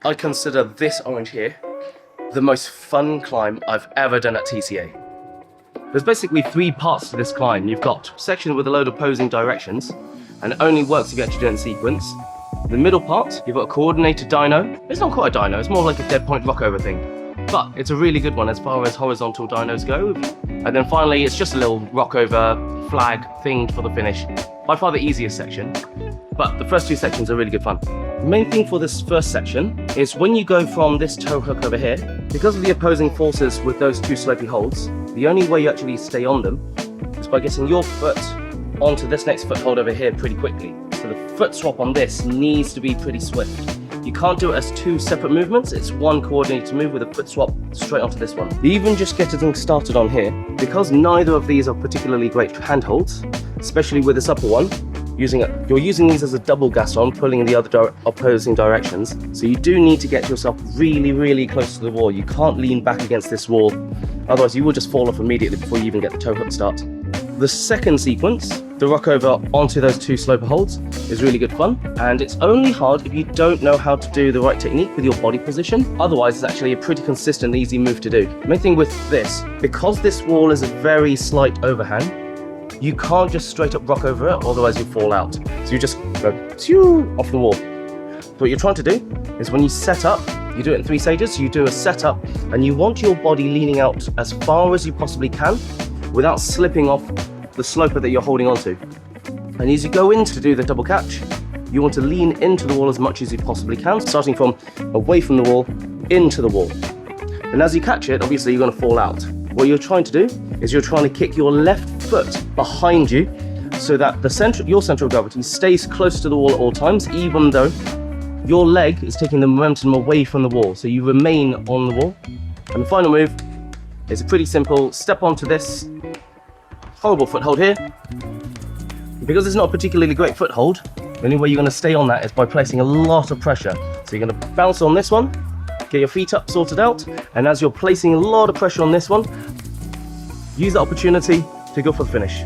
I consider this orange here the most fun climb I've ever done at TCA. There's basically 3 parts to this climb. You've got a section with a load of opposing directions, and it only works if you actually do it in sequence. The middle part, you've got a coordinated dyno. It's not quite a dyno, it's more like a dead point rockover thing. But it's a really good one as far as horizontal dynos go. And then finally, it's just a little rockover flag thing for the finish. By far the easiest section, but the first 2 sections are really good fun. The main thing for this first section is when you go from this toe hook over here, because of the opposing forces with those 2 slopey holds, the only way you actually stay on them is by getting your foot onto this next foothold over here pretty quickly. So the foot swap on this needs to be pretty swift. You can't do it as 2 separate movements, it's 1 coordinated move with a foot swap straight onto this one. Even just getting started on here, because neither of these are particularly great handholds, especially with this upper one, you're using these as a double gas on, pulling in the other opposing directions. So you do need to get yourself really close to the wall. You can't lean back against this wall, otherwise you will just fall off immediately before you even get the toe hook start. The second sequence, the rockover onto those 2 sloper holds, is really good fun, and it's only hard if you don't know how to do the right technique with your body position. Otherwise, it's actually a pretty consistent, easy move to do. The main thing with this, because this wall is a very slight overhang, you can't just straight up rock over it, otherwise you fall out. So you just go off the wall. So what you're trying to do is when you set up, you do it in 3 stages. So you do a setup, and you want your body leaning out as far as you possibly can without slipping off the sloper that you're holding onto. And as you go in to do the double catch, you want to lean into the wall as much as you possibly can, starting from away from the wall, into the wall. And as you catch it, obviously you're going to fall out. What you're trying to do is you're trying to kick your left foot behind you so that your central gravity stays close to the wall at all times, even though your leg is taking the momentum away from the wall. So you remain on the wall. And the final move is a pretty simple step onto this horrible foothold here. Because it's not a particularly great foothold, the only way you're going to stay on that is by placing a lot of pressure. So you're going to bounce on this one, get your feet up, sorted out, and as you're placing a lot of pressure on this one, use that opportunity to go for the finish.